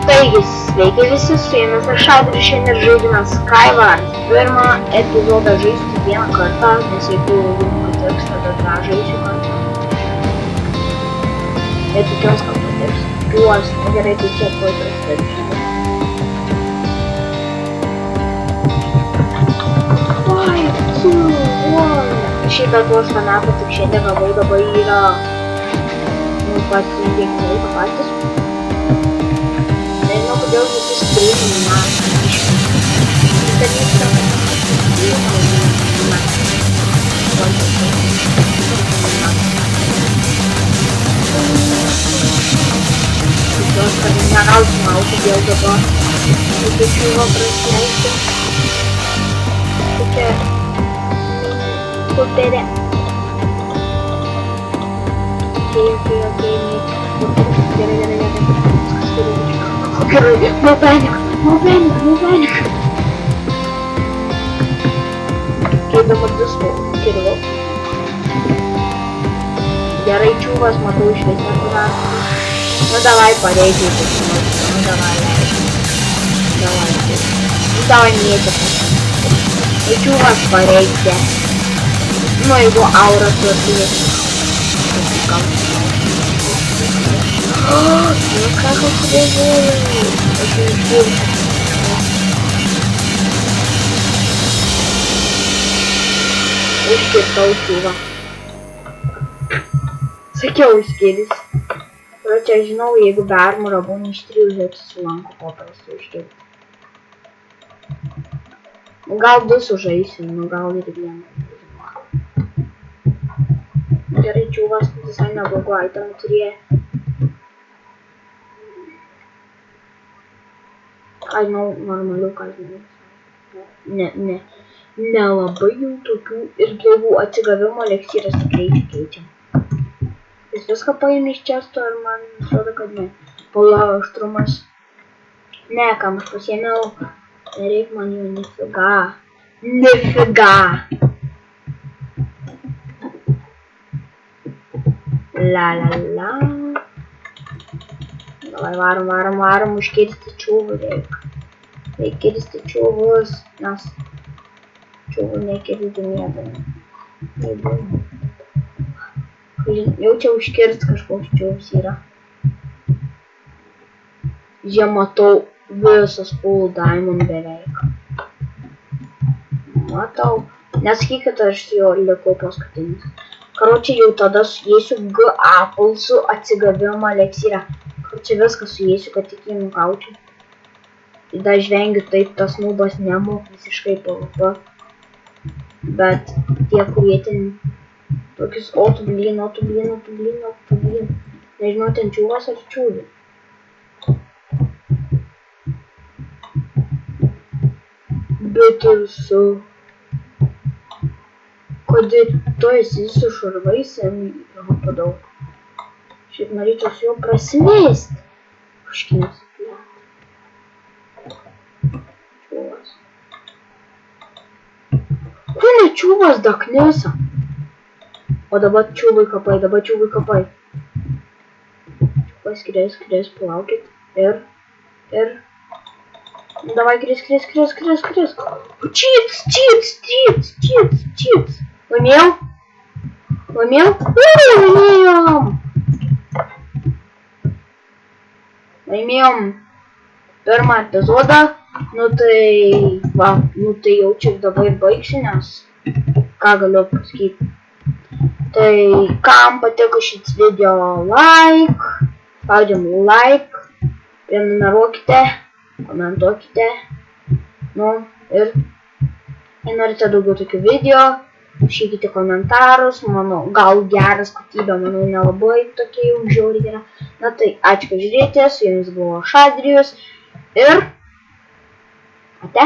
Taigi, sveiki visi, su jumis aš Adris, šiandien žaidime Skywars. Pirmą epizodą žaisiu vieną kartą, nes jeigu jums patiks, tada tą žaisiu kartą. Ir tikiuosi, kad patiks. Tikiuosi, gerai, tai čia tuoj prasidėsiu. 5, 2, 1. Šiaip bet tuos fanapą tik šiandien gavau, dabar yra patys veikėjai patys. Nežinau, kodėl visi streamai man iškita vyksta. Tikiuosi, kad negausim auto dėl dabar. Iki čiūvo prasileisti. Tokia kupelė. Okay. Gerai, no panic. Okay, dabar visko kiriau. Gerai, čiūvas, matau išvis neturėtų. Nu, davai pareikiai, nu, davai mėtė. Tai čiūvas pareikia. Nu, jeigu aura turės. Ну как он тебя делает? Užkirtau čiūvą. Sakiau užkiris. Čia žinau, jeigu be armoro būna iš 3 žėtų su lanku paprastai užkirti. Gal 2 sužaisiu, nu gal ir 1. Gerai, čiūvas visai neblogo itemų turėjo. Ką žinau, normalių, ką žinau. Nelabai jau tokių ir gyvų atsigavimo eleksyras tikrai keičiam. Jis viską paėmė iš često ir man atrodo, kad ne. Paula aštrumas. Ne, kam aš pasiėmiau. Nereik man jau nifiga. La. Davai varom, užkirsti čiūvų reikia. Reikia kirsti čiūvus, nes čiūvų nekirsti niekada. Jau čia užkirsti kažkoks čiūvus yra. Jie matau visas full diamond beveik. Matau. Nesakykit, aš su jo likau paskutinis. Karočią jau tada suėsiu G apelsų atsigavimo eliksyrą. Čia viską suėsiu, kad tik jį nukaučiau. Dar žvengiu taip, tas nubas nemok visiškai PvP. Bet tie, kurie ten tokius tu blin. Nežinau, ten čiūvas ar čiūvi. Bet ir su... Kodėl tu esi su šarvais padau. Šiaip norėčiau su juo prasimėsti. Užkinis. Čiūvas. Kūne čiūvas daknėsa. O dabar čiūvai kapai. Čiūvas palaukit. Ir. Davai kris. Cheats. Laimėjom? Laimėjom pirmą epizodą. Nu tai jau čia dabar baigsiu, nes ką galiu pasakyti. Tai kam patiko šis video, spaudžiam like, prenumeruokite, komentuokite. Nu ir jei norite daugiau tokių video, rašykite komentarus, manau, gal geras kokybė, manau, nelabai tokie jau žiauriai yra. Na tai, ačiū, kad žiūrėjote, su jumis buvo Adrijus ir ate.